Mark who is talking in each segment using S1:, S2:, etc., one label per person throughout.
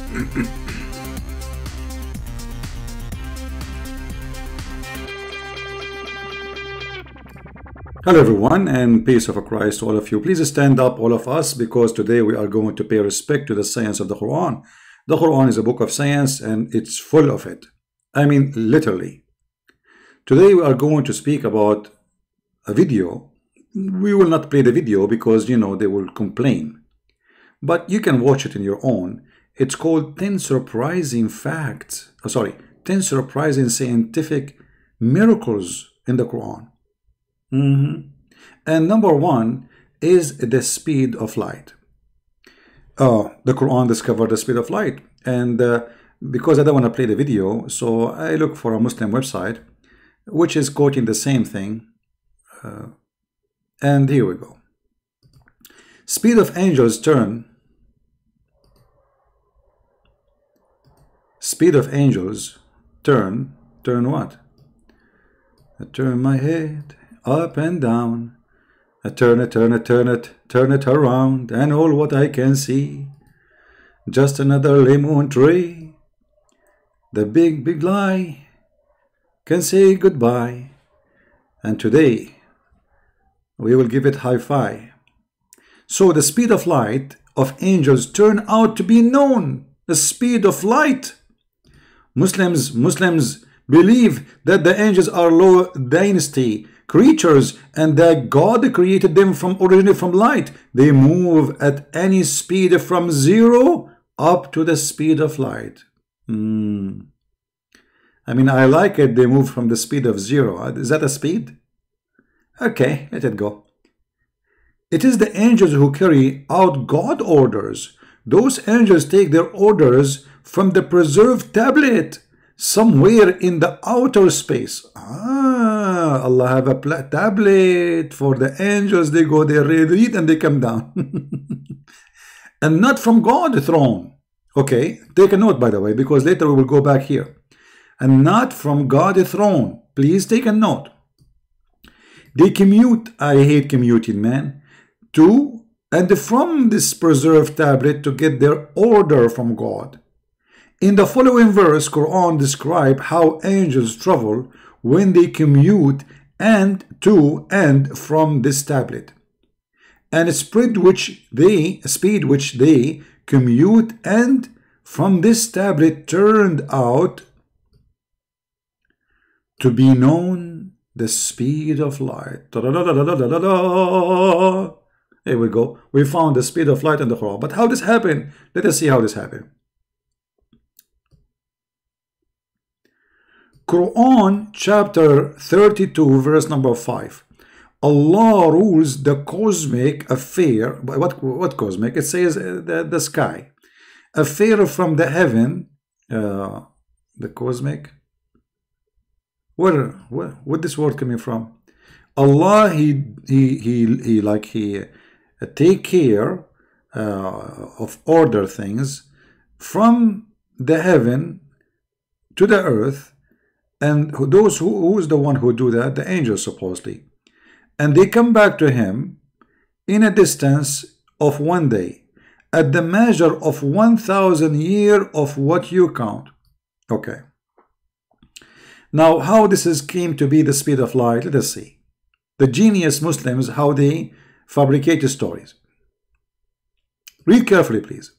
S1: Hello everyone, and peace of Christ to all of you. Please stand up, all of us, because today we are going to pay respect to the science of the Quran. The Quran is a book of science and it's full of it. I mean, literally. Today we are going to speak about a video. We will not play the video because, you know, they will complain. But you can watch it in your own. It's called 10 surprising facts. 10 surprising scientific miracles in the Quran. And number one is the speed of light. The Quran discovered the speed of light, and because I don't want to play the video, so I look for a Muslim website which is quoting the same thing, and here we go. Speed of angels turn. Speed of angels turn what? I turn my head up and down, I turn it around, and all what I can see, just another lemon tree. The big lie can say goodbye, and today we will give it high-five. So the speed of light of angels turn out to be known. The speed of light. Muslims believe that the angels are low density creatures and that God created them originally from light. They move at any speed from 0 up to the speed of light. I mean, I like it. They move from the speed of 0. Is that a speed? Okay, let it go. It is the angels who carry out God orders. Those angels take their orders from the preserved tablet somewhere in the outer space. Allah have a tablet for the angels. They go there, read, and they come down. And not from God's throne. Okay, take a note, by the way, because later we will go back here. And not from God's throne. Please take a note. They commute, I hate commuting, man, to and from this preserved tablet to get their order from God. In the following verse, Quran describe how angels travel when they commute and to and from this tablet, and speed which they commute and from this tablet turned out to be known the speed of light. Here we go. We found the speed of light in the Quran. But how this happened? Let us see how this happened. Quran chapter 32 verse number 5. Allah rules the cosmic affair. What cosmic? It says the sky. Affair from the heaven. The cosmic. Where this word coming from? Allah he take care of order things from the heaven to the earth. And those who is the one who do that? The angels, supposedly. And they come back to him in a distance of 1 day, at the measure of 1,000 years of what you count. Okay. Now, how this came to be the speed of light, let us see. The genius Muslims, how they fabricate stories. Read carefully, please.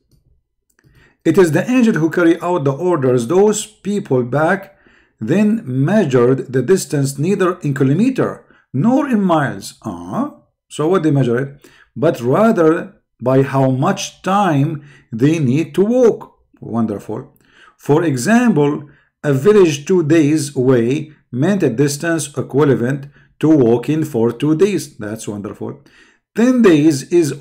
S1: It is the angel who carry out the orders. Those people back then measured the distance neither in kilometer nor in miles. So what they measure it? But rather by how much time they need to walk. Wonderful. For example, a village 2 days away meant a distance equivalent to walking for 2 days. That's wonderful. 10 days is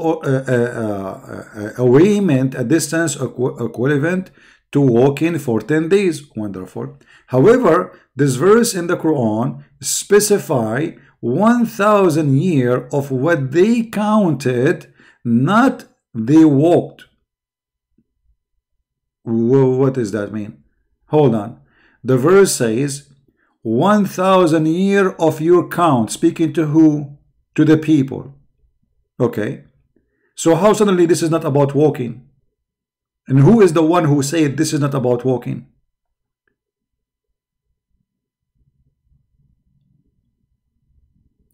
S1: away meant a distance equivalent to walking for 10 days. Wonderful. However, this verse in the Quran specify 1,000 years of what they counted, not they walked. What does that mean? Hold on. The verse says 1,000 years of your count. Speaking to who? To the people. Okay. So how suddenly this is not about walking? And who is the one who said this is not about walking?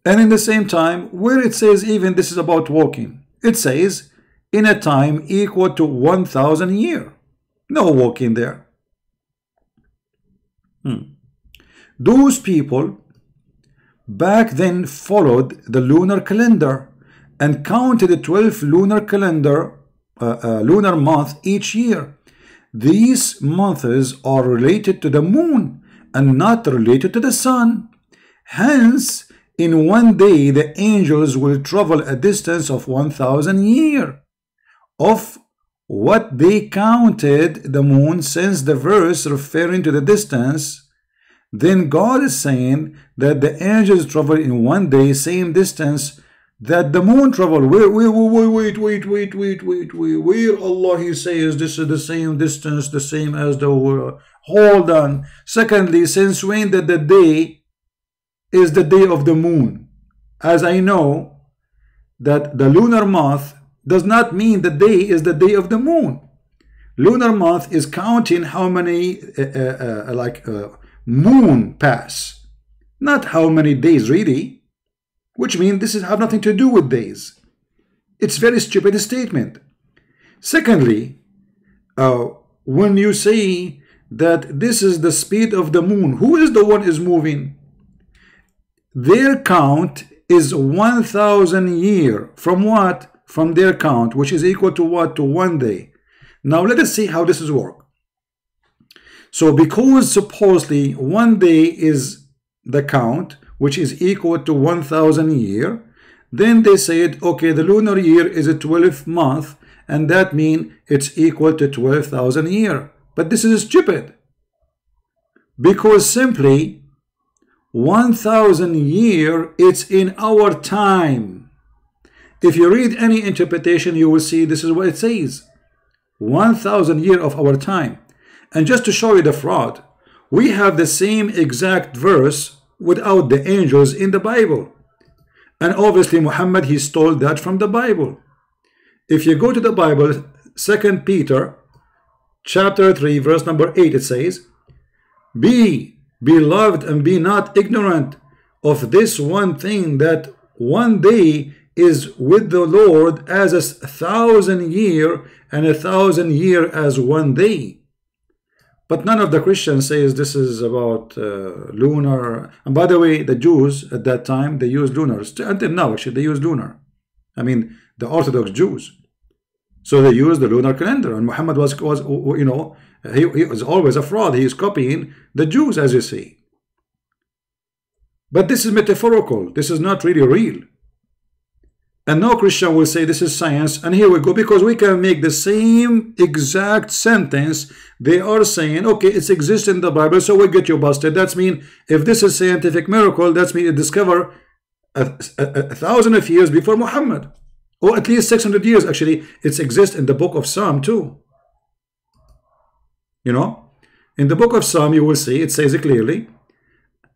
S1: And in the same time, where it says even this is about walking, it says in a time equal to 1,000 years. No walking there. Those people back then followed the lunar calendar and counted the 12 lunar calendar lunar month each year. These months are related to the moon and not related to the sun. Hence, in one day the angels will travel a distance of 1,000 years of what they counted the moon, since the verse referring to the distance. Then God is saying that the angels travel in one day same distance that the moon travel. Wait, where Allah He says this is the same distance, the same as the world. Hold on. Secondly, since when that the day is the day of the moon? As I know that the lunar month does not mean the day is the day of the moon. Lunar month is counting how many moon pass, not how many days really, which means this have nothing to do with days. It's very stupid statement. Secondly, when you say that this is the speed of the moon, who is the one is moving? Their count is 1,000 years. From what? From their count, which is equal to what? To one day. Now let us see how this is work. So because supposedly one day is the count, which is equal to 1,000 years, then they said, okay, the lunar year is a 12th month, and that means it's equal to 12,000 years. But this is stupid, because simply 1,000 years, it's in our time. If you read any interpretation, you will see this is what it says. 1,000 years of our time. And just to show you the fraud, we have the same exact verse without the angels in the Bible. And obviously Muhammad, he stole that from the Bible. If you go to the Bible, 2 Peter chapter 3 verse number 8, it says, be beloved and be not ignorant of this one thing, that one day is with the Lord as 1,000 years, and 1,000 years as one day. But none of the Christians says this is about lunar. And by the way, the Jews at that time, they used lunar. Until now, actually, they use lunar. I mean, the Orthodox Jews. So they used the lunar calendar. And Muhammad was you know, he was always a fraud. He is copying the Jews, as you see. But this is metaphorical. This is not really real. And no Christian will say this is science. And here we go, because we can make the same exact sentence. They are saying, okay, it exists in the Bible, so we get you busted. That's mean if this is scientific miracle, that's mean it discovered a 1,000 of years before Muhammad, or at least 600 years. Actually, it exists in the book of Psalm too. You know, in the book of Psalm, you will see it says it clearly,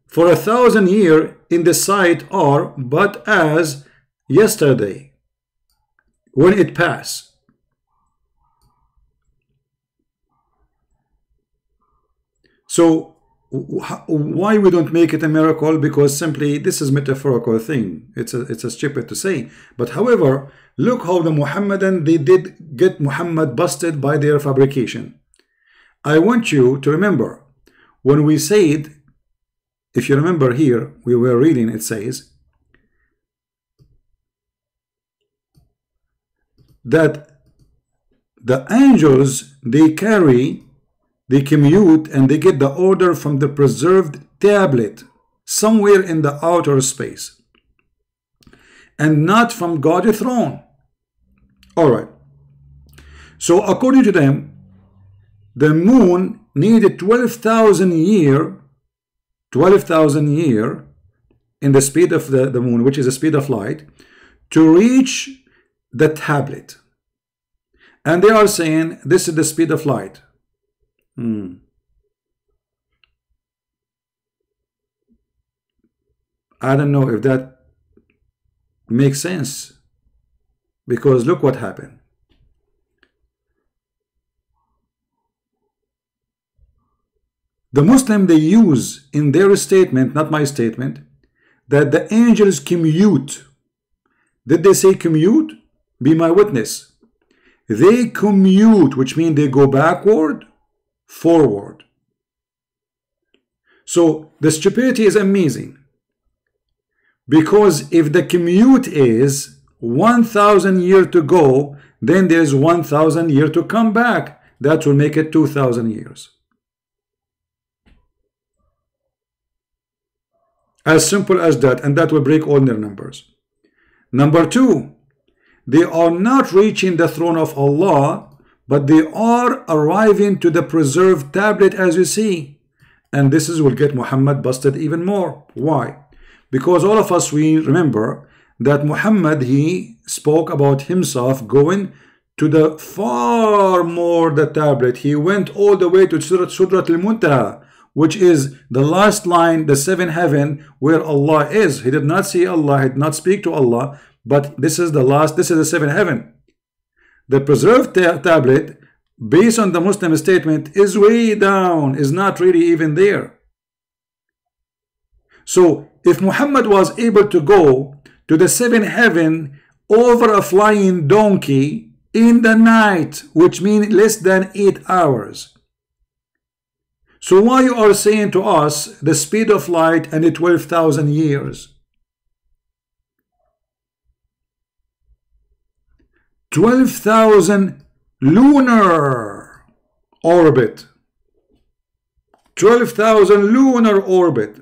S1: for 1,000 years in the sight are but as yesterday when it passed. So why we don't make it a miracle? Because simply this is metaphorical thing. It's a stupid to say. But however, look how the Muhammadan, they did get Muhammad busted by their fabrication. I want you to remember when we said, if you remember here, we were reading, it says that the angels, they commute and they get the order from the preserved tablet somewhere in the outer space, and not from God's throne. All right. So according to them, the moon needed 12,000 years, 12,000 years in the speed of the moon, which is the speed of light, to reach the tablet. And they are saying this is the speed of light. I don't know if that makes sense, because look what happened. The Muslim, they use in their statement, not my statement, that the angels commute. Did they say commute? Be my witness. They commute, which means they go backward, forward. So the stupidity is amazing. Because if the commute is 1,000 years to go, then there's 1,000 years to come back. That will make it 2,000 years. As simple as that, and that will break all their numbers. Number two, they are not reaching the throne of Allah, but they are arriving to the preserved tablet, as you see. And this will get Muhammad busted even more. Why? Because all of us, we remember that Muhammad, he spoke about himself going to the far more the tablet. He went all the way to Sudratul Muntaha, which is the last line, the seventh heaven, where Allah is. He did not see Allah, he did not speak to Allah, but this is the last, this is the seventh heaven. The preserved tablet, based on the Muslim statement, is way down, is not really even there. So if Muhammad was able to go to the seventh heaven over a flying donkey in the night, which means less than 8 hours, so why you are saying to us the speed of light and the 12,000 years? 12,000 lunar orbit. 12,000 lunar orbit.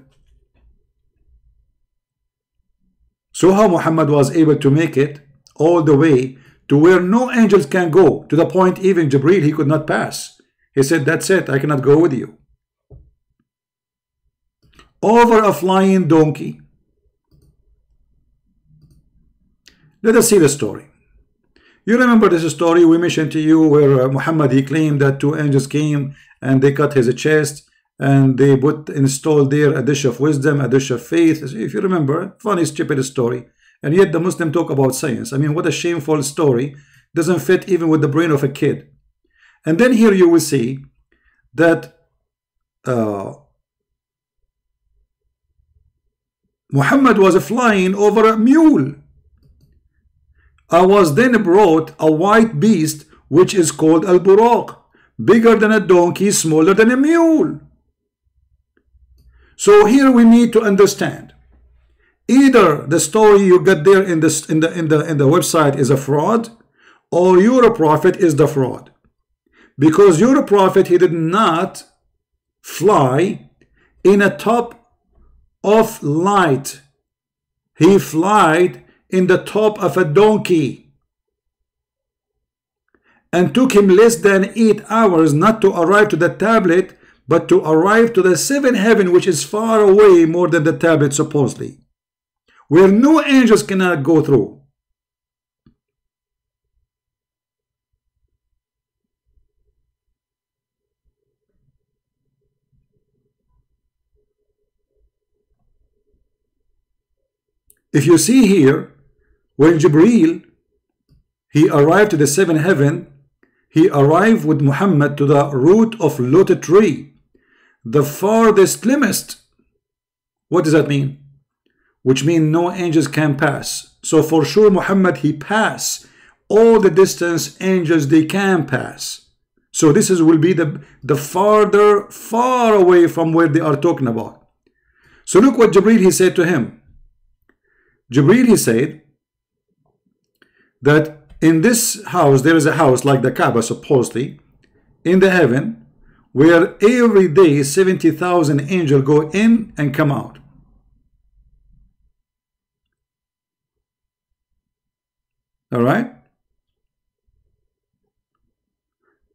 S1: So how Muhammad was able to make it all the way to where no angels can go, to the point even Jibreel, he could not pass. He said, that's it, I cannot go with you. Over a flying donkey. Let us see the story. You remember this story we mentioned to you where Muhammad, he claimed that two angels came and they cut his chest and they installed there a dish of wisdom, a dish of faith. If you remember, funny, stupid story. And yet the Muslim talk about science. I mean, what a shameful story. Doesn't fit even with the brain of a kid. And then here you will see that Muhammad was flying over a mule. I was then brought a white beast which is called al-buraq, bigger than a donkey, smaller than a mule. So here we need to understand, either the story you get there in the website is a fraud, or your prophet is the fraud. Because your prophet, he did not fly in a top of light. He flied in the top of a donkey, and took him less than 8 hours not to arrive to the tablet, but to arrive to the seventh heaven, which is far away more than the tablet supposedly, where no angels cannot go through. If you see here, when Jibreel, he arrived to the seventh heaven, he arrived with Muhammad to the root of lotus tree, the farthest limit. What does that mean? Which means no angels can pass. So for sure Muhammad, he passed all the distance angels they can pass. So this will be the farther, far away from where they are talking about. So look what Jibreel, he said to him. Jibreel, he said that in this house, there is a house like the Kaaba supposedly, in the heaven, where every day 70,000 angels go in and come out. All right?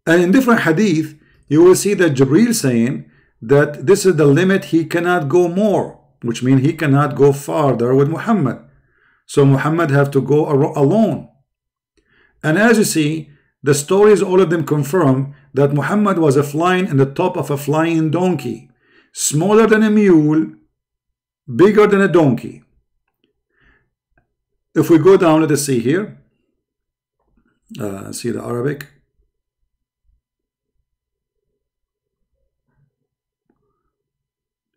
S1: And in different hadith, you will see that Jibreel saying that this is the limit, he cannot go more, which means he cannot go farther with Muhammad. So Muhammad have to go alone. And as you see, the stories, all of them confirm that Muhammad was flying in the top of a flying donkey, smaller than a mule, bigger than a donkey. If we go down, let us see here. See the Arabic.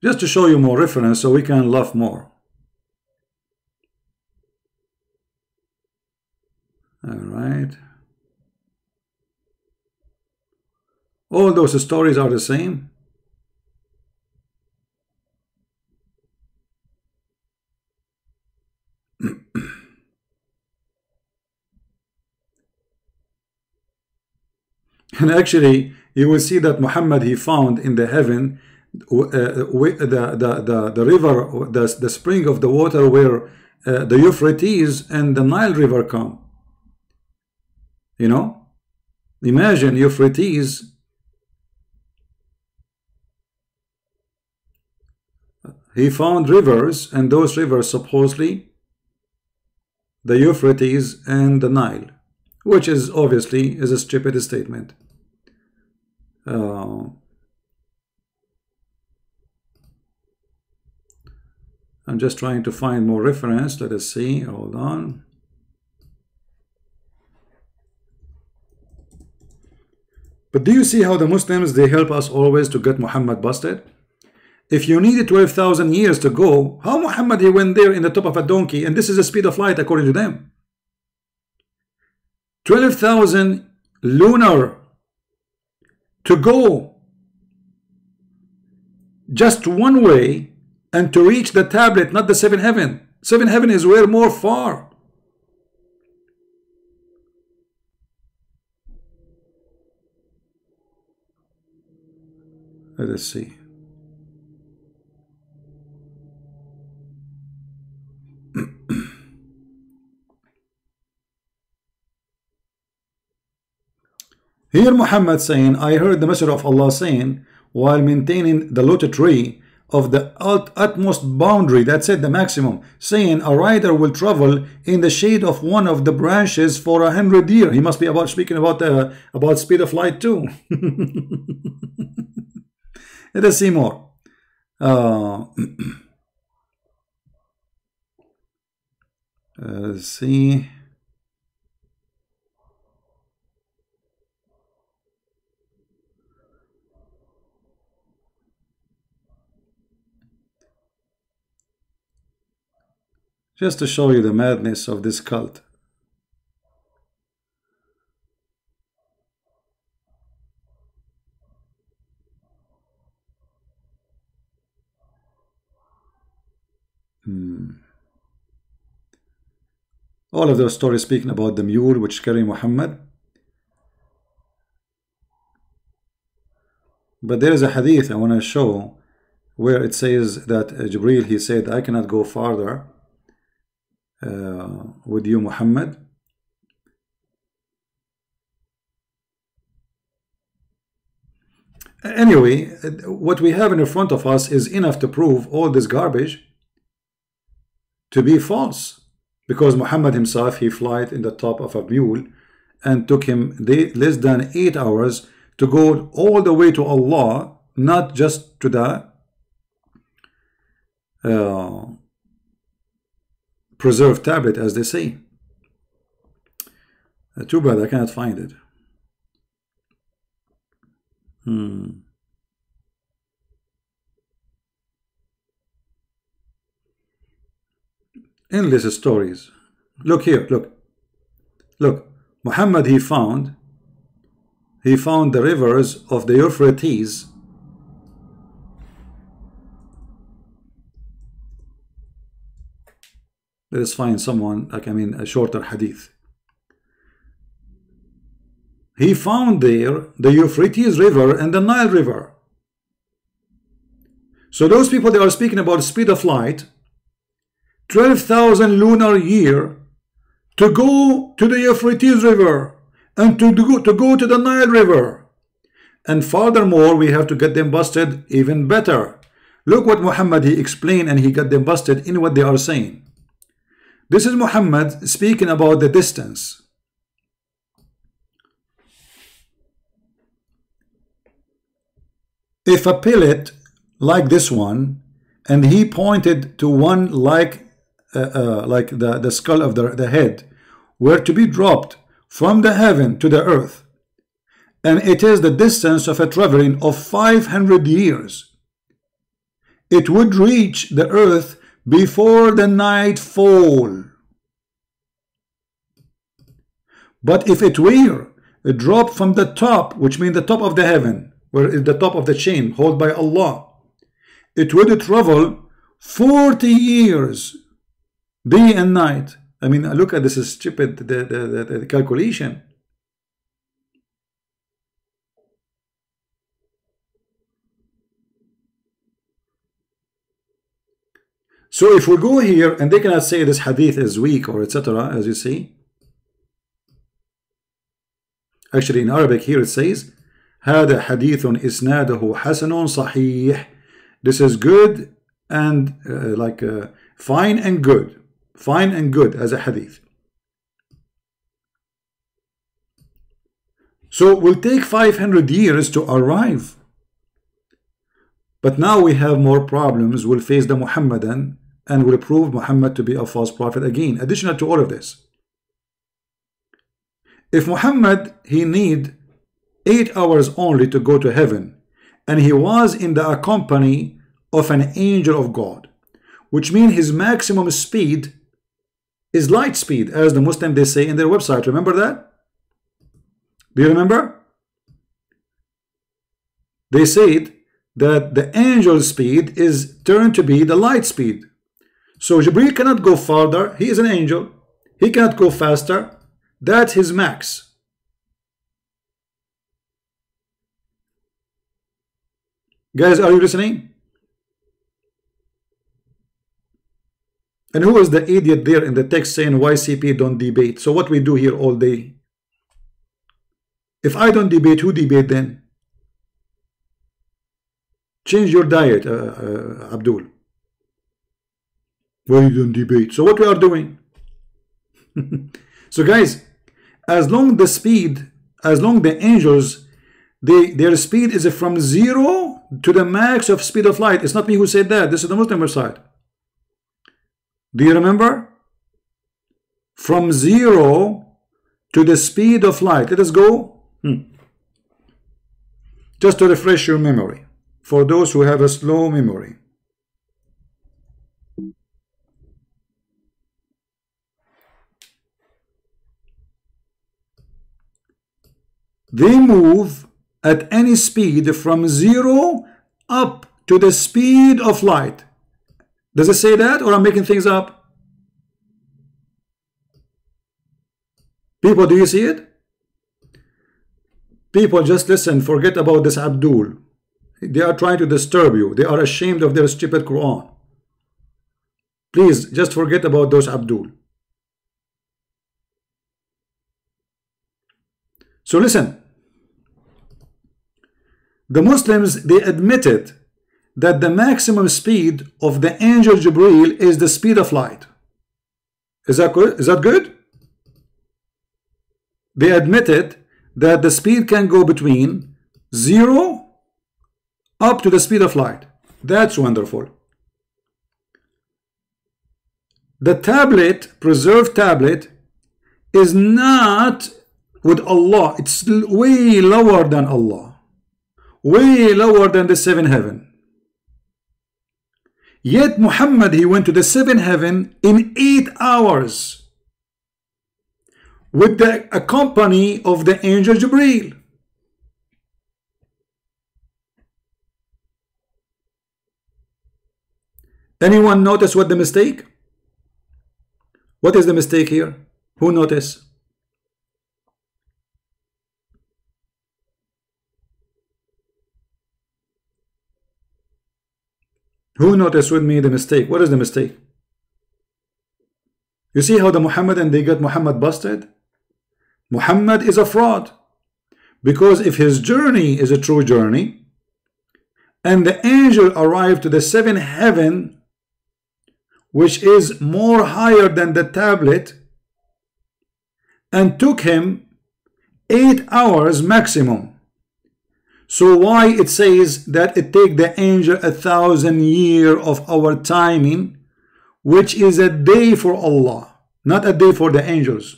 S1: Just to show you more reference so we can laugh more. All right. All those stories are the same. And actually, you will see that Muhammad, he found in the heaven the river, the spring of the water where the Euphrates and the Nile River come. You know, imagine Euphrates. He found rivers, and those rivers supposedly the Euphrates and the Nile, which is obviously is a stupid statement. I'm just trying to find more reference. Let us see. Hold on. But do you see how the Muslims, they help us always to get Muhammad busted? If you needed 12,000 years to go, how Muhammad, he went there in the top of a donkey, and this is the speed of light according to them. 12,000 lunar to go just one way, and to reach the tablet, not the seventh heaven. Seventh heaven is way more far. Let us see. Here Muhammad saying, I heard the Messenger of Allah saying, while maintaining the lotus tree of the utmost boundary, that's it, the maximum, saying a rider will travel in the shade of one of the branches for 100 years. He must be about speaking about speed of light too. Let us see more. Let's see. Just to show you the madness of this cult. All of those stories speaking about the mule which carry Muhammad. But there is a hadith I want to show where it says that Jibreel, he said, I cannot go farther with you, Muhammad. Anyway, what we have in front of us is enough to prove all this garbage to be false, because Muhammad himself, he flied in the top of a mule, and took him less than 8 hours to go all the way to Allah, not just to the preserved tablet, as they say. Too bad I cannot find it. Endless stories. Look here, look. Muhammad, he found the rivers of the Euphrates. Let us find someone, like, a shorter hadith. He found there the Euphrates River and the Nile River. So those people, they are speaking about the speed of light, 12,000 lunar year to go to the Euphrates River and to go to the Nile River. And furthermore, we have to get them busted even better. Look what Muhammad, he explained, and he got them busted in what they are saying. This is Muhammad speaking about the distance. If a pellet like this one, and he pointed to one like the skull of the head, were to be dropped from the heaven to the earth, and it is the distance of a traveling of 500 years. it would reach the earth before the nightfall. But if it were a drop from the top, which means the top of the heaven, where is the top of the chain held by Allah, it would travel 40 years, day and night. I mean, look at this, is stupid, the calculation. So if we go here, and they cannot say this hadith is weak or etc., as you see. Actually, in Arabic here it says, هذا حديث إسناده حسن صحيح. This is good and fine and good. Fine and good as a hadith. So it will take 500 years to arrive. But now we have more problems. We'll face the Muhammadan and will prove Muhammad to be a false prophet again. Additional to all of this, if Muhammad, he need 8 hours only to go to heaven, and he was in the company of an angel of God, which means his maximum speed is light speed, as the Muslim they say in their website. Remember that? Do you remember? They said that the angel's speed is turned to be the light speed. So Jibreel cannot go farther. He is an angel. He cannot go faster. That's his max. Guys, are you listening? And who is the idiot there in the text saying YCP don't debate? So what we do here all day? If I don't debate, who debate then? Change your diet, Abdul. Why you don't debate? So what we are doing? So guys, as long the speed, as long the angels, their speed is from 0 to the max of speed of light. It's not me who said that. This is the Muslim website. Do you remember? From 0 to the speed of light. Let us go. Just to refresh your memory, for those who have a slow memory. They move at any speed from 0 up to the speed of light. Does it say that, or I'm making things up? People, do you see it? People, just listen. Forget about this Abdul. They are trying to disturb you. They are ashamed of their stupid Quran. Please, just forget about those Abdul. So listen. The Muslims, they admitted that the maximum speed of the angel Jibreel is the speed of light. Is that good? Is that good? They admitted that the speed can go between 0 up to the speed of light. That's wonderful. The tablet, preserved tablet, is not with Allah. It's way lower than Allah. Way lower than the 7th heaven. Yet Muhammad, he went to the 7th heaven in 8 hours with the company of the angel Jibreel. Anyone notice what the mistake? What is the mistake here? Who noticed? Who noticed with me the mistake? What is the mistake? You see how the Muhammadan, they got Muhammad busted? Muhammad is a fraud. Because if his journey is a true journey, and the angel arrived to the 7th heaven, which is more higher than the tablet, and took him 8 hours maximum. So why it says that it take the angel 1,000 years of our timing, which is a day for Allah, not a day for the angels.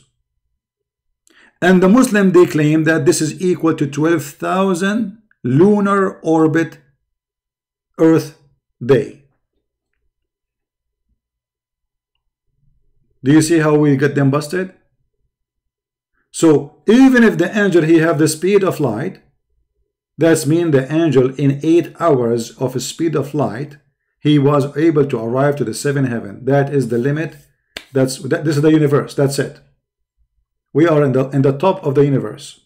S1: And the Muslim, they claim that this is equal to 12,000 lunar orbit Earth day. Do you see how we get them busted? So even if the angel he have the speed of light, that's mean the angel in 8 hours of a speed of light, he was able to arrive to the 7th heaven. That is the limit. This is the universe. That's it. We are in the top of the universe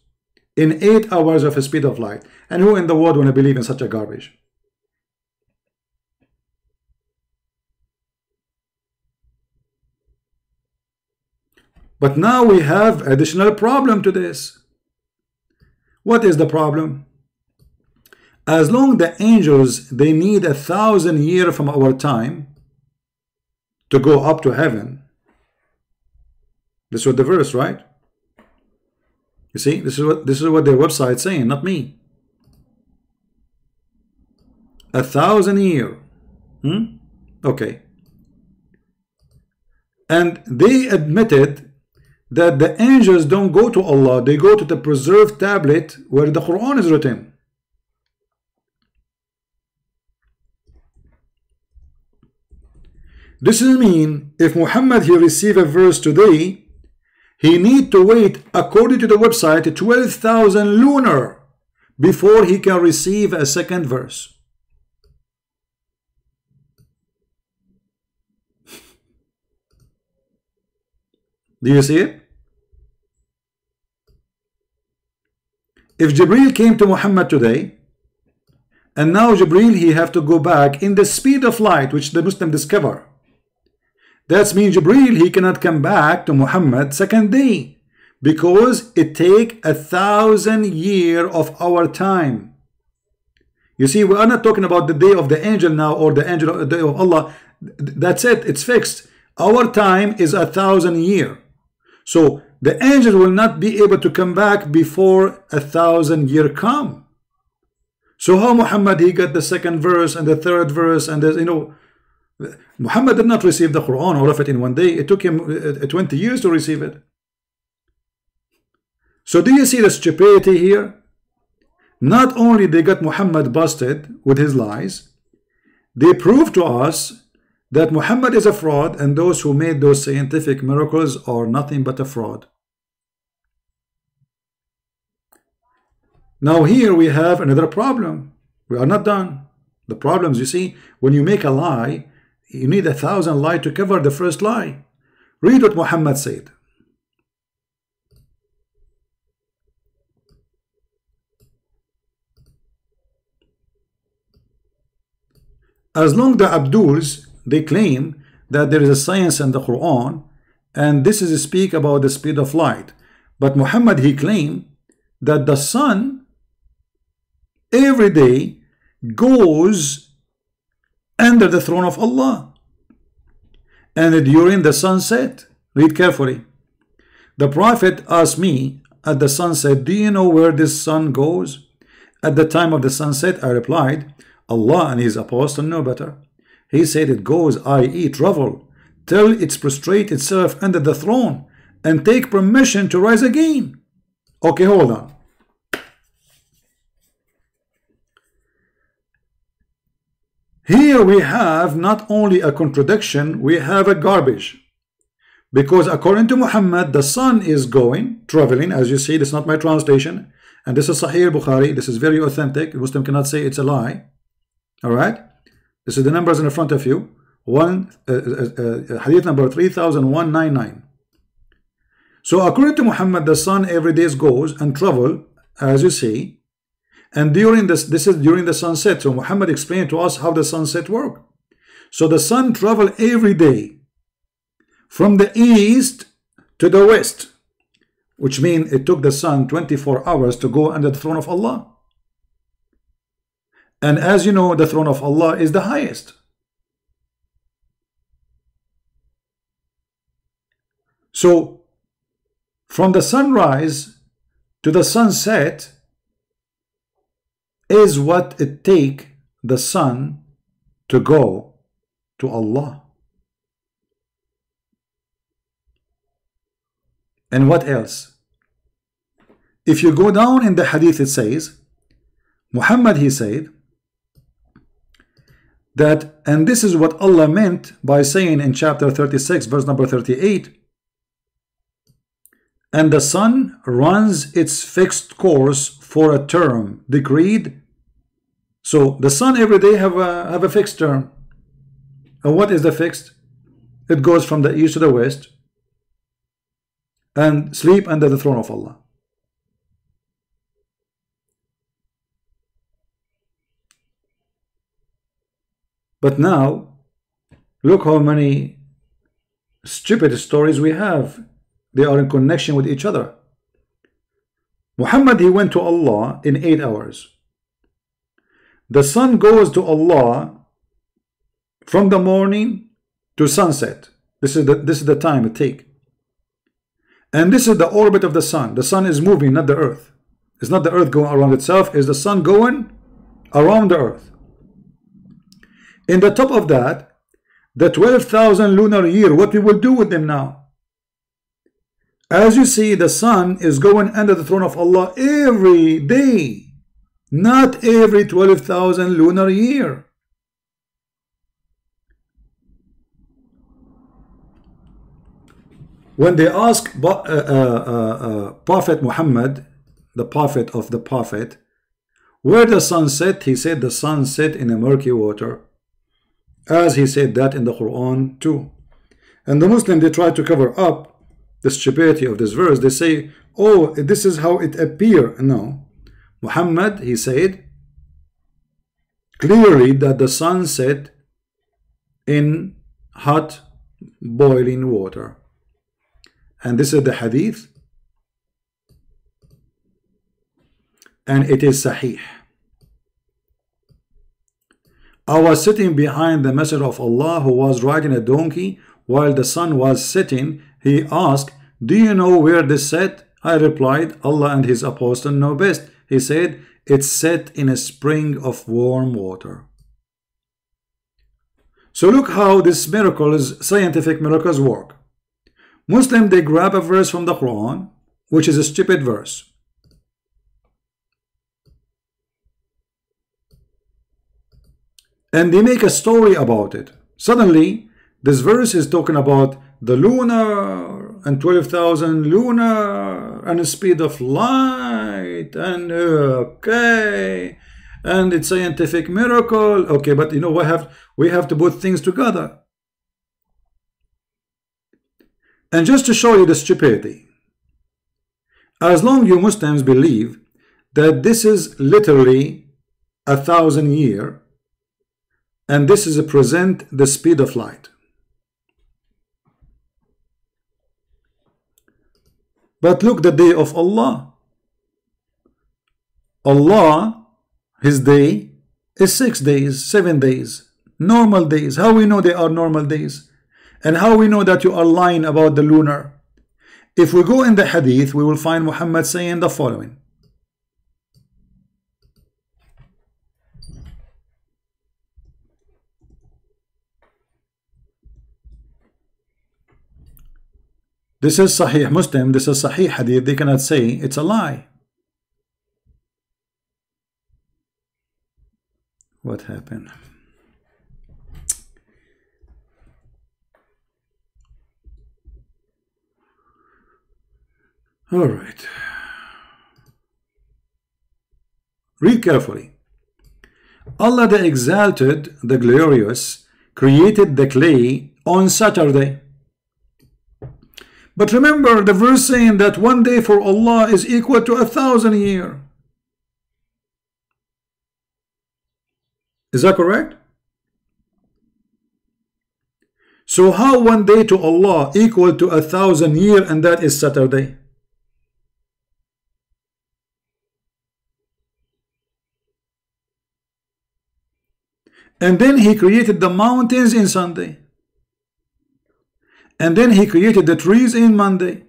S1: in 8 hours of a speed of light. And who in the world want to believe in such a garbage? But now we have additional problem to this. What is the problem? As long the angels, they need 1,000 years from our time to go up to heaven. This was the verse, right? You see, this is what their website is saying, not me. 1,000 years. Okay. And they admitted that the angels don't go to Allah, they go to the preserved tablet where the Quran is written. This will mean if Muhammad he receive a verse today, he need to wait, according to the website, 12,000 lunar before he can receive a second verse. Do you see it? If Jibreel came to Muhammad today, and now Jibreel he have to go back in the speed of light which the Muslim discover, that means Jibreel he cannot come back to Muhammad second day, because it take 1,000 years of our time. You see, we are not talking about the day of the angel now, or the angel of the day of Allah. That's it, it's fixed. Our time is 1,000 years. So the angel will not be able to come back before 1,000 years come. So how Muhammad he got the second verse and the third verse, and there's, you know, Muhammad did not receive the Quran, all of it in one day. It took him 20 years to receive it. So do you see the stupidity here? Not only they got Muhammad busted with his lies, they prove to us that Muhammad is a fraud, and those who made those scientific miracles are nothing but a fraud. Now here we have another problem. We are not done. The problems, you see, when you make a lie, you need 1,000 lies to cover the first lie. Read what Muhammad said. As long the Abduls, they claim that there is a science in the Quran, and this is a speak about the speed of light. But Muhammad he claimed that the sun every day goes under the throne of Allah, and during the sunset, read carefully, the Prophet asked me at the sunset, do you know where this sun goes? At the time of the sunset, I replied, Allah and his apostle know better. He said it goes, i.e. travel, till it prostrate itself under the throne and take permission to rise again. Okay, hold on. Here we have not only a contradiction, we have a garbage. Because according to Muhammad, the sun is going, traveling, as you see, this is not my translation, and this is Sahih Bukhari, this is very authentic, Muslim cannot say it's a lie. Alright? This is the numbers in front of you. Hadith number 3199. So according to Muhammad, the sun every day goes and travel, as you see, and during this is during the sunset. So Muhammad explained to us how the sunset work. So the sun travel every day from the east to the west, which means it took the sun 24 hours to go under the throne of Allah. And as you know, the throne of Allah is the highest. So from the sunrise to the sunset is what it take the sun to go to Allah. And what else? If you go down in the hadith, it says, Muhammad he said, that, and this is what Allah meant by saying in chapter 36 verse number 38, and the sun runs its fixed course for a term decreed. So the sun every day have a fixed term. And what is the fixed? It goes from the east to the west and sleep under the throne of Allah. But now, look how many stupid stories we have. They are in connection with each other. Muhammad, he went to Allah in 8 hours. The sun goes to Allah from the morning to sunset. This is the time it takes. And this is the orbit of the sun. The sun is moving, not the earth. It's not the earth going around itself. It's the sun going around the earth. In the top of that, the 12,000 lunar year, what we will do with them now? As you see, the sun is going under the throne of Allah every day, not every 12,000 lunar year. When they ask Prophet Muhammad, the prophet of the prophet, where the sun set, he said the sun set in a murky water, as he said that in the Quran too. And the Muslim, they try to cover up the stupidity of this verse. They say, oh, this is how it appeared. No, Muhammad, he said clearly that the sun set in hot boiling water. And this is the hadith, and it is sahih. I was sitting behind the Messenger of Allah, who was riding a donkey while the sun was setting. He asked, do you know where this set? I replied, Allah and his apostle know best. He said, it's set in a spring of warm water. So look how these miracles, scientific miracles, work. Muslim, they grab a verse from the Quran, which is a stupid verse, and they make a story about it. Suddenly, this verse is talking about the lunar and 12,000 lunar and the speed of light, and okay, and it's scientific miracle. Okay, but you know, we have to put things together. And just to show you the stupidity, as long you Muslims believe that this is literally 1,000 years, and this is a present the speed of light. But look, the day of Allah. Allah, his day is 6 days, 7 days, normal days. How we know they are normal days? And how we know that you are lying about the lunar? If we go in the hadith, we will find Muhammad saying the following. This is Sahih Muslim, this is Sahih Hadith. They cannot say it's a lie. What happened? All right. Read carefully. Allah the Exalted, the Glorious, created the clay on Saturday. But remember the verse saying that one day for Allah is equal to 1,000 years. Is that correct? So how one day to Allah equal to 1,000 years, and that is Saturday? And then he created the mountains in Sunday. And then he created the trees in Monday.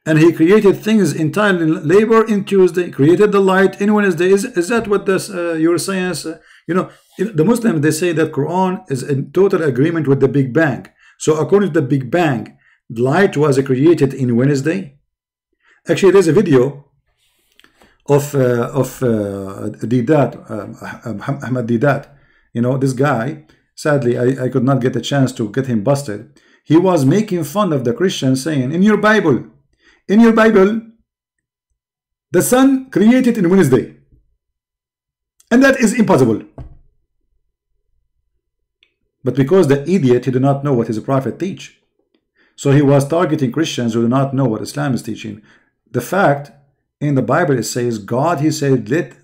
S1: And he created things entirely labor in Tuesday. Created the light in Wednesday. Is that what this your science? You know, the Muslims, they say that Quran is in total agreement with the Big Bang. So according to the Big Bang, light was created in Wednesday. Actually, there's a video of Deedat, Ahmad Deedat. You know, this guy, sadly, I could not get a chance to get him busted. He was making fun of the Christians, saying, in your Bible, the sun created in Wednesday. And that is impossible. But because the idiot, he did not know what his prophet teach. So he was targeting Christians who do not know what Islam is teaching. The fact, in the Bible it says, God, he said, let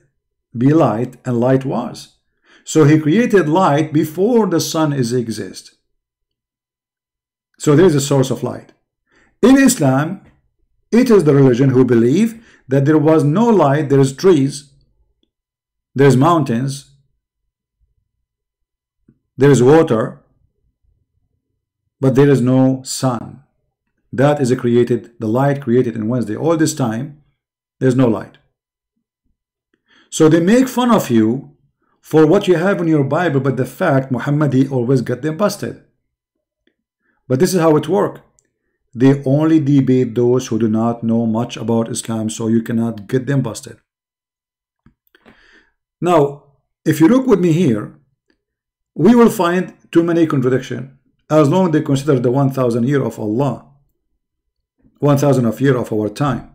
S1: be light, and light was. So he created light before the sun exist. So there is a source of light. In Islam, it is the religion who believe that there was no light, there is trees, there's mountains, there is water, but there is no sun. That is the light created in Wednesday. All this time, there's no light. So they make fun of you for what you have in your Bible, but the fact, Muhammad, he always got them busted. But this is how it works. They only debate those who do not know much about Islam, so you cannot get them busted. Now, if you look with me here, we will find too many contradictions. As long as they consider the 1,000 year of Allah, 1,000 of year of our time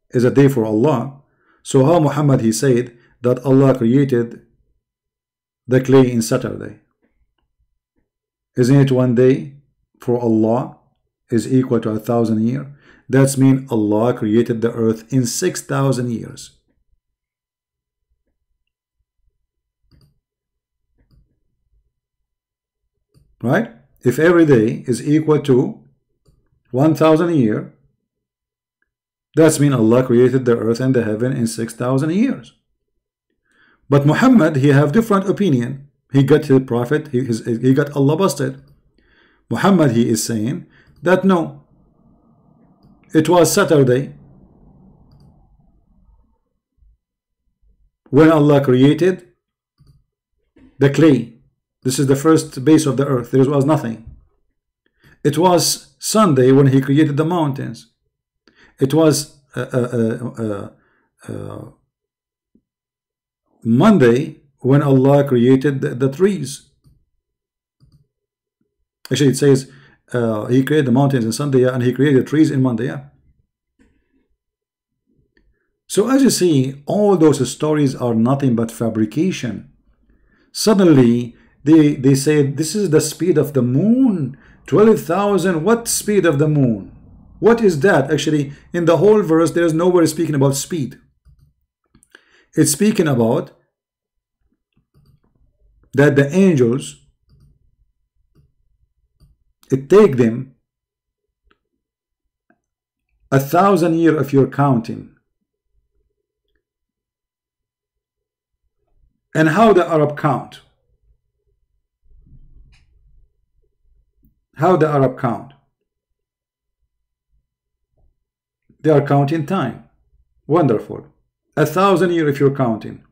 S1: is a day for Allah. So how Muhammad, he said that Allah created the clay in Saturday? Isn't it one day for Allah is equal to 1,000 years? That means Allah created the earth in 6,000 years. Right? If every day is equal to 1,000 years, that means Allah created the earth and the heaven in 6,000 years. But Muhammad, he have different opinion. He got his prophet, he got Allah busted. Muhammad, he is saying that no, it was Saturday when Allah created the clay. This is the first base of the earth. There was nothing. It was Sunday when he created the mountains. It was Monday when Allah created the trees. Actually, it says he created the mountains in Sunday, and he created the trees in Monday. So as you see, all those stories are nothing but fabrication. Suddenly, they say this is the speed of the moon, 12,000. What speed of the moon? What is that? Actually, in the whole verse, there is nowhere speaking about speed. It's speaking about that the angels, it take them 1,000 years of your counting. And how the Arab count? How the Arab count? They are counting time. Wonderful. 1,000 years if you're counting.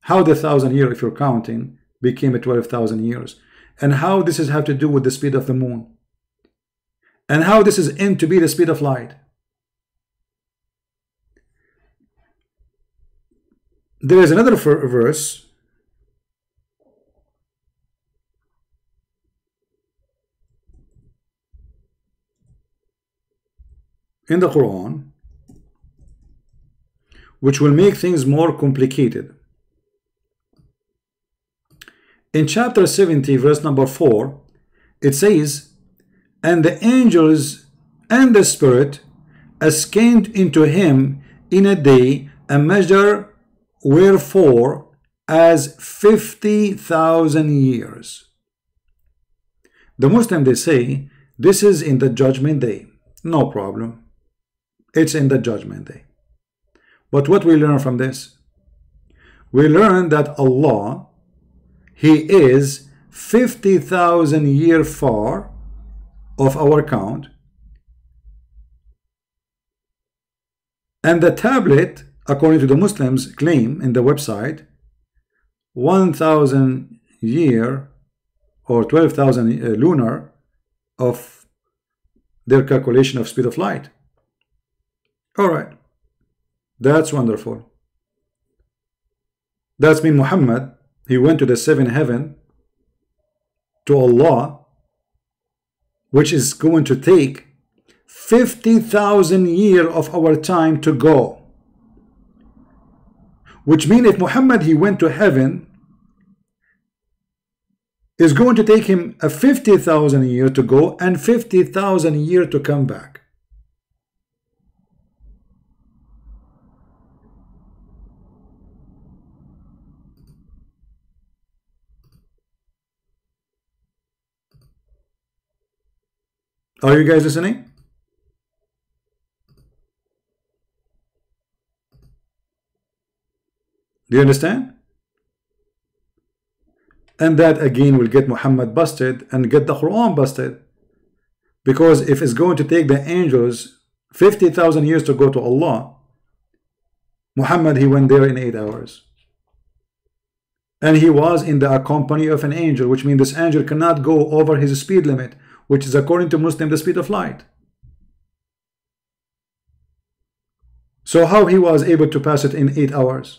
S1: How the 1,000 years if you're counting became a 12,000 years. And how this is have to do with the speed of the moon. And how this is in to be the speed of light. There is another verse in the Quran which will make things more complicated. In chapter 70 verse number 4, it says, and the angels and the spirit ascended into him in a day, a measure wherefore as 50,000 years. The Muslim, they say this is in the judgment day. No problem, it's in the judgment day. But what we learn from this? We learn that Allah, he is 50,000 years far of our count, and the tablet, according to the Muslims claim in the website, 1,000 year or 12,000 lunar of their calculation of speed of light. All right, that's wonderful. That's mean Muhammad, he went to the seventh heaven to Allah, which is going to take 50,000 years of our time to go. Which means if Muhammad he went to heaven, it's going to take him a 50,000 years to go and 50,000 years to come back. Are you guys listening? Do you understand? And that again will get Muhammad busted and get the Quran busted. Because if it's going to take the angels 50,000 years to go to Allah, Muhammad he went there in 8 hours. And he was in the company of an angel, which means this angel cannot go over his speed limit, which is according to Muslim the speed of light. So how he was able to pass it in 8 hours?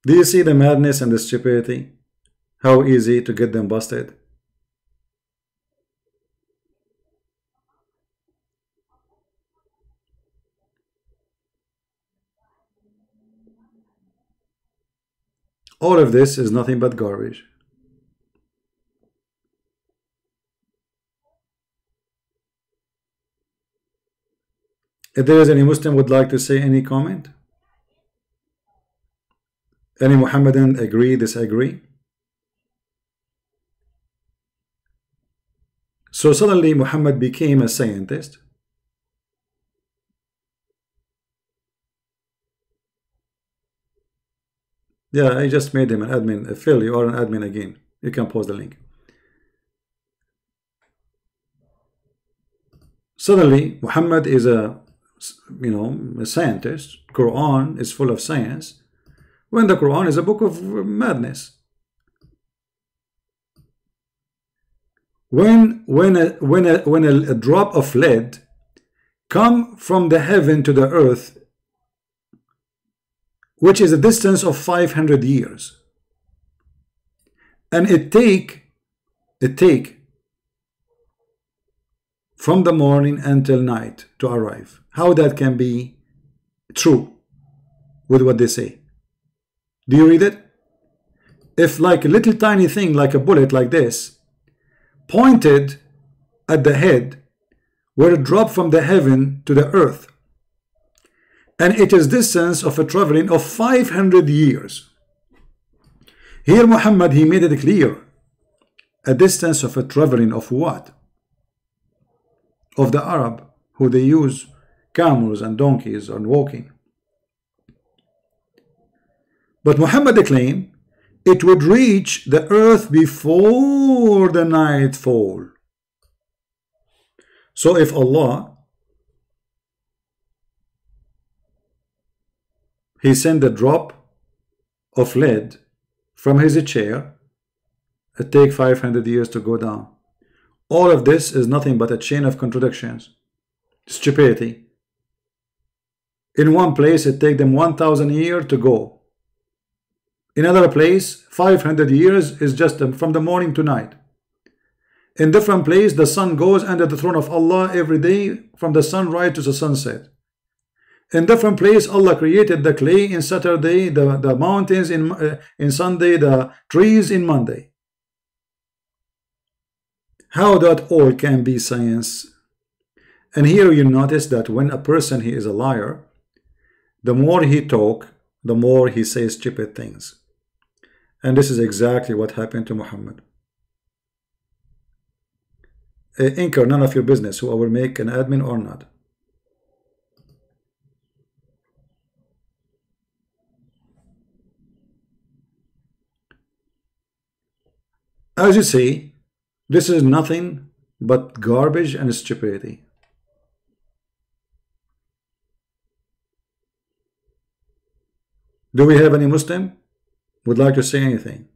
S1: Do you see the madness and the stupidity? How easy to get them busted? All of this is nothing but garbage. If there is any Muslim would like to say any comment? Any Muhammadan agree, disagree? So suddenly Muhammad became a scientist. Yeah, I just made him an admin. Phil, you are an admin again. You can post the link. Suddenly Muhammad is a scientist. Quran is full of science, when the Quran is a book of madness. When a drop of lead come from the heaven to the earth, which is a distance of 500 years, and it take from the morning until night to arrive. How that can be true with what they say? Do you read it? If like a little tiny thing like a bullet like this pointed at the head, were it dropped from the heaven to the earth, and it is distance of a traveling of 500 years. Here Muhammad he made it clear, a distance of a traveling of what? Of the Arab, who they use camels and donkeys and walking. But Muhammad claimed it would reach the earth before the nightfall. So if Allah he sent a drop of lead from his chair, it takes 500 years to go down. All of this is nothing but a chain of contradictions, stupidity. In one place it takes them 1,000 years to go. In another place 500 years is just from the morning to night. In different place the sun goes under the throne of Allah every day from the sunrise to the sunset. In different place Allah created the clay in Saturday, the mountains in Sunday, the trees in Monday. How that all can be science? And here you notice that when a person he is a liar, the more he talk, the more he says stupid things. And this is exactly what happened to Muhammad. Inker, none of your business who I will make an admin or not. As you see, this is nothing but garbage and stupidity. Do we have any Muslim would like to say anything?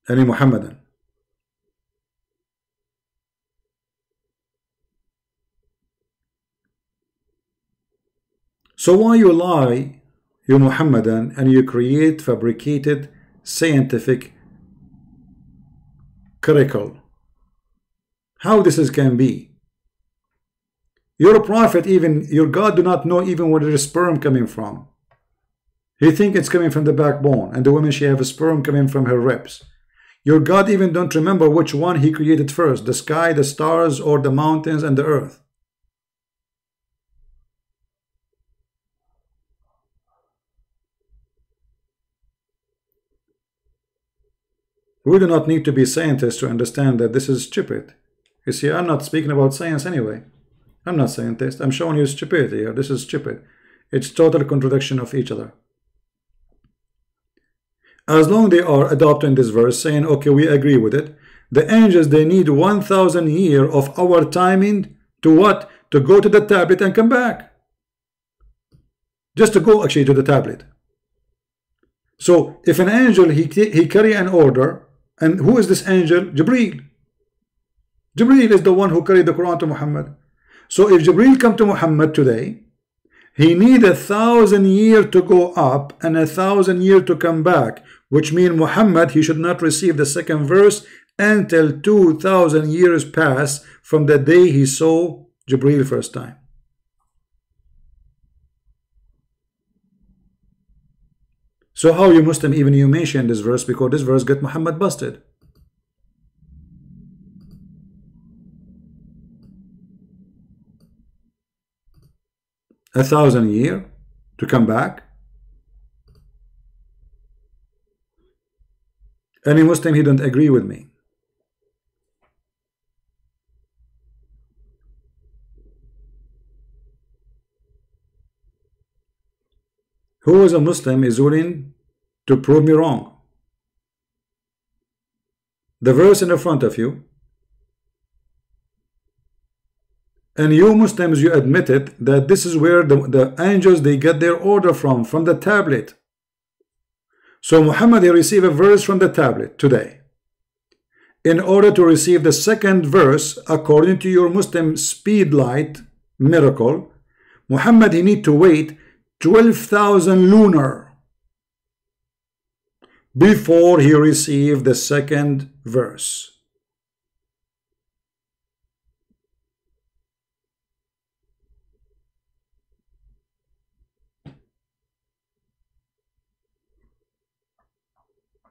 S1: any Muhammadan. So why you lie, you Muhammadan, and you create fabricated scientific curricle? How this can be? Your prophet, even your God, do not know even where the sperm coming from. He think it's coming from the backbone, and the woman, she have a sperm coming from her ribs. Your God even don't remember which one he created first, the sky, the stars, or the mountains and the earth. We do not need to be scientists to understand that this is stupid. You see, I'm not speaking about science anyway. I'm not scientist. I'm showing you stupidity here. This is stupid. It's total contradiction of each other. As long they are adopting this verse, saying, okay, we agree with it. The angels, they need 1,000 years of our timing to what? To go to the tablet and come back. Just to go actually to the tablet. So if an angel, he carry an order, and who is this angel? Jibreel. Jibreel is the one who carried the Quran to Muhammad. So if Jibreel come to Muhammad today, he need 1,000 years to go up and 1,000 years to come back, which means Muhammad, he should not receive the second verse until 2,000 years pass from the day he saw Jibreel first time. So how you Muslim even you mention this verse, because this verse get Muhammad busted. A 1,000 years to come back. Any Muslim, he don't agree with me. Who is a Muslim is willing to prove me wrong? The verse in the front of you, and you Muslims, you admitted that this is where the angels, they get their order from the tablet. So Muhammad, he received a verse from the tablet today. In order to receive the second verse, according to your Muslim speed light miracle, Muhammad, he need to wait 12,000 lunar before he received the second verse.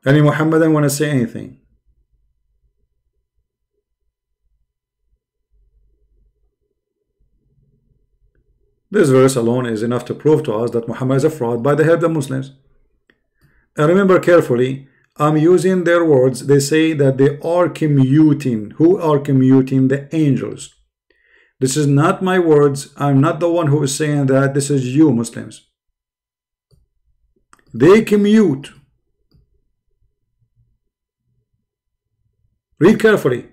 S1: Any Muhammadan want to say anything? This verse alone is enough to prove to us that Muhammad is a fraud by the help of the Muslims. And remember carefully, I'm using their words. They say that they are commuting. Who are commuting? The angels. This is not my words. I'm not the one who is saying that. This is you Muslims. They commute. Read carefully.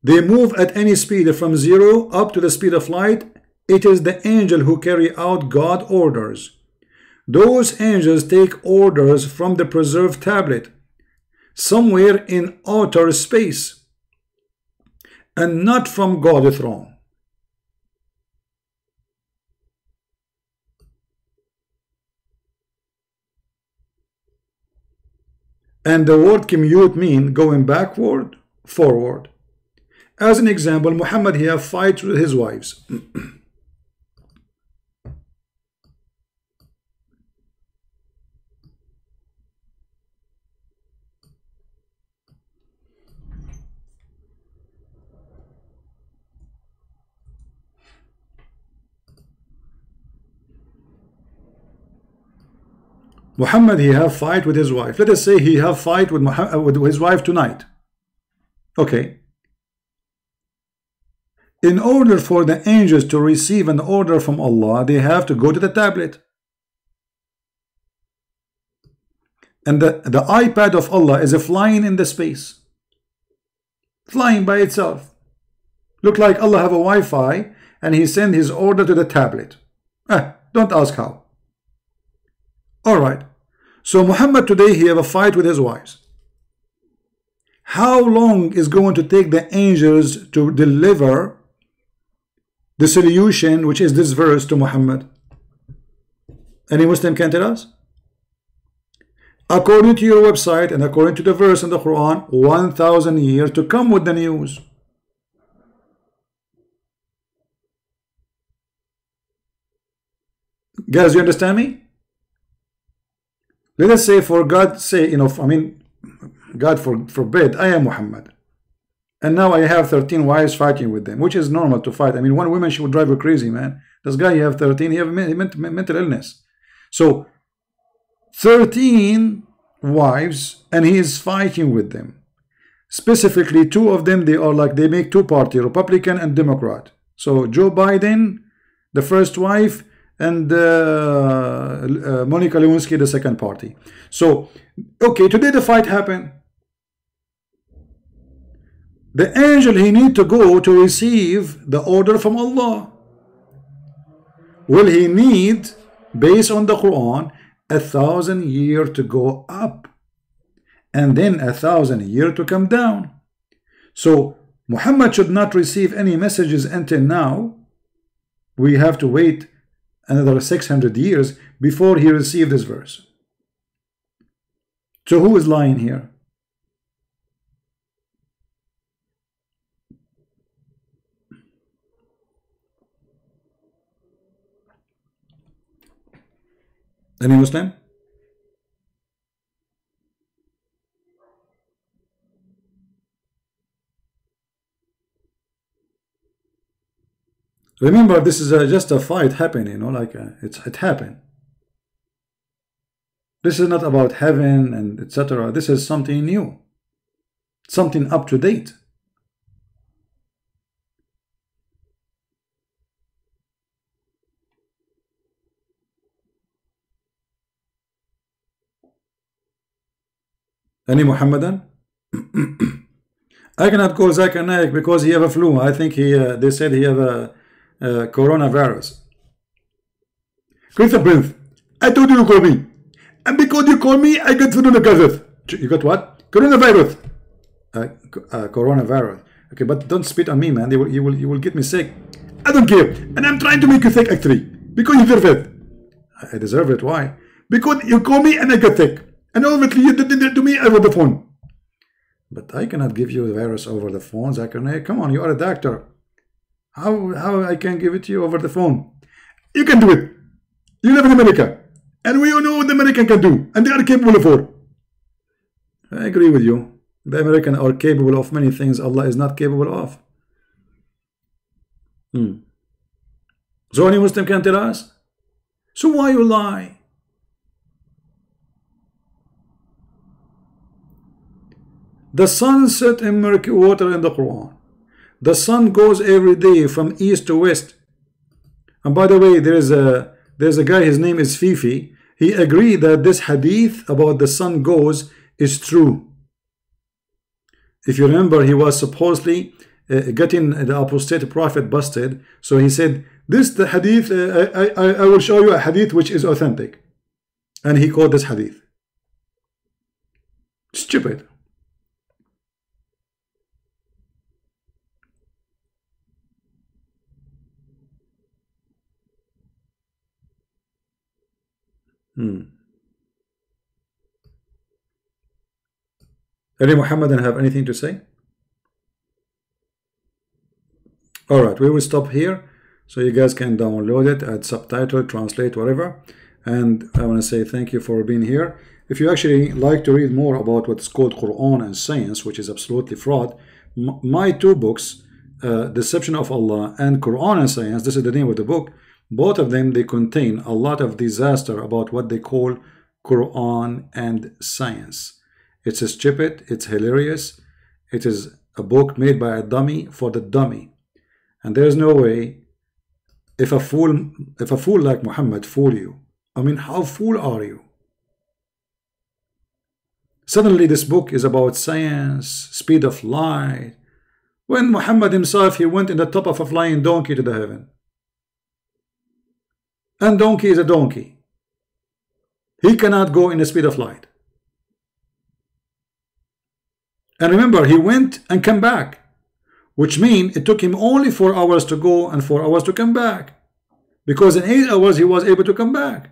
S1: They move at any speed from 0 up to the speed of light. It is the angel who carry out God's orders. Those angels take orders from the preserved tablet somewhere in outer space and not from God's throne. And the word commute mean going backward, forward. As an example, Muhammad, he have fights with his wives. Muhammad, he have fight with his wife. Let us say he have fight with his wife tonight. Okay. In order for the angels to receive an order from Allah, they have to go to the tablet. And the iPad of Allah is flying in the space. Flying by itself. Look like Allah have a Wi-Fi and he send his order to the tablet. Don't ask how. All right. So Muhammad today, he have a fight with his wives. How long is going to take the angels to deliver the solution, which is this verse, to Muhammad? Any Muslim can tell us? According to your website and according to the verse in the Quran, 1,000 years to come with the news. Guys, you understand me? Let us say, for God's sake, God forbid, I am Muhammad. And now I have 13 wives fighting with them, which is normal to fight. I mean, one woman, she would drive you crazy, man. This guy, you have 13, he have mental illness. So, 13 wives, and he is fighting with them. Specifically, 2 of them, they make 2 parties, Republican and Democrat. So, Joe Biden, the first wife, and Monica Lewinsky, the second party. So, okay, today the fight happened. The angel, he need to go to receive the order from Allah. Will he need, based on the Quran, 1,000 years to go up, and then 1,000 years to come down. So Muhammad should not receive any messages until now. We have to wait another 600 years before he received this verse. So who is lying here? Any Muslim? Remember, this is just a fight happening, it happened. This is not about heaven and etc. This is something new, something up to date. Any Muhammadan? I cannot call Zakir Naik because he have a flu. I think they said he have a coronavirus. Christopher Prince, I told you to call me, and because you call me, I got coronavirus. You got what? Coronavirus. Coronavirus. Okay, but don't spit on me, man. You will get me sick. I don't care, and I'm trying to make you sick actually because you deserve it. I deserve it. Why? Because you call me and I got sick. And obviously you did it to me over the phone. But I cannot give you the virus over the phone, Zakir Naik. Come on, you are a doctor. How I can give it to you over the phone? You can do it. You live in America. And we all know what the American can do. And they are capable of all. I agree with you. The Americans are capable of many things Allah is not capable of. So any Muslim can tell us? So why you lie? The sun set in murky water in the Quran. The sun goes every day from east to west. And by the way, there's a guy, his name is Fifi. He agreed that this hadith about the sun goes is true. If you remember, he was supposedly getting the apostate prophet busted. So he said, the hadith, I will show you a hadith which is authentic. And he called this hadith. Stupid. Any Muhammadan have anything to say? Alright, we will stop here so you guys can download it, add subtitle, translate, whatever. And I want to say thank you for being here. If you actually like to read more about what's called Quran and Science, which is absolutely fraud, my 2 books, Deception of Allah and Quran and Science, this is the name of the book. Both of them, they contain a lot of disaster about what they call Quran and Science. It's stupid, it's hilarious. It is a book made by a dummy for the dummy. And there's no way, if a fool like Muhammad fool you, I mean, how fool are you? Suddenly this book is about science, speed of light, when Muhammad himself, he went in the top of a flying donkey to the heaven. And donkey is a donkey. He cannot go in the speed of light. And remember, he went and came back, which means it took him only 4 hours to go and 4 hours to come back, because in 8 hours he was able to come back.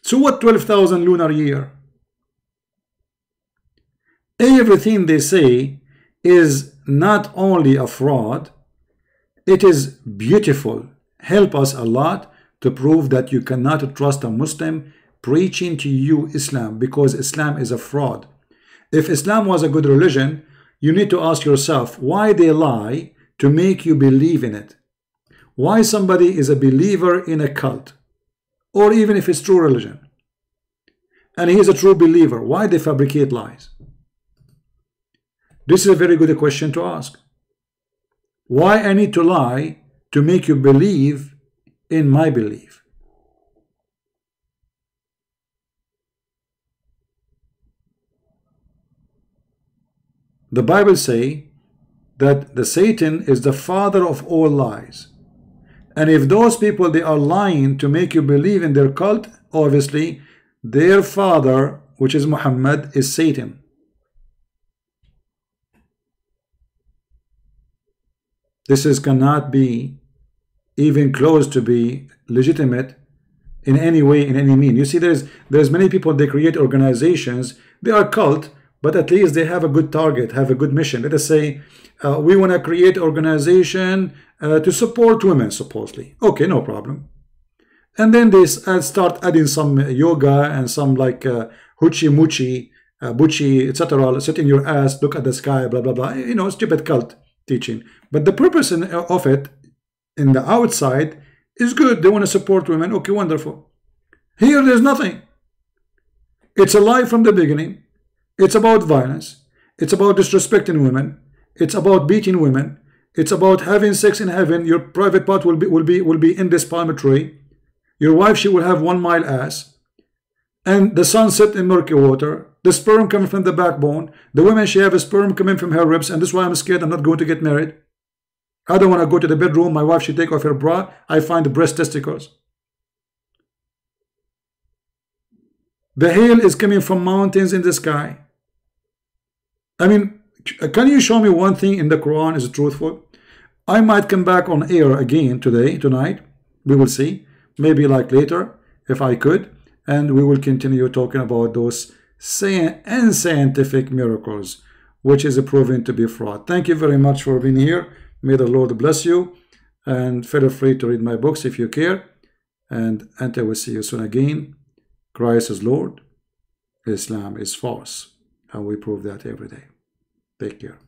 S1: So what 12,000 lunar year? Everything they say is not only a fraud, it is beautiful. Help us a lot to prove that you cannot trust a Muslim preaching to you Islam, because Islam is a fraud. If Islam was a good religion, you need to ask yourself why they lie to make you believe in it. Why somebody is a believer in a cult, or even if it's true religion, and he is a true believer, why they fabricate lies? This is a very good question to ask. Why I need to lie to make you believe in my belief? The Bible say that the Satan is the father of all lies. And if those people, they are lying to make you believe in their cult, obviously their father, which is Muhammad, is Satan. This cannot be even close to be legitimate in any way, in any mean. You see, there's many people, they create organizations, they are cult, but at least they have a good target, have a good mission. Let us say we want to create organization to support women, supposedly. Okay, no problem. And then they start adding some yoga and some like hoochie moochie, buchi, etc. Sit in your ass, look at the sky, blah blah blah. You know, stupid cult teaching. But the purpose of it in the outside is good. They want to support women. Okay, wonderful. Here, there's nothing. It's a lie from the beginning. It's about violence. It's about disrespecting women. It's about beating women. It's about having sex in heaven. Your private part will be in this palm tree. Your wife, she will have 1 mile ass. And the sun set in murky water. The sperm coming from the backbone. The woman, she have a sperm coming from her ribs. And this is why I'm scared. I'm not going to get married. I don't want to go to the bedroom. My wife, she take off her bra. I find the breast testicles. The hail is coming from mountains in the sky. I mean, can you show me one thing in the Quran is truthful? I might come back on air again tonight. We will see. Maybe like later, if I could. And we will continue talking about those unscientific miracles, which is proven to be fraud. Thank you very much for being here. May the Lord bless you. And feel free to read my books if you care. And until we see you soon again, Christ is Lord, Islam is false. And we prove that every day. Take care.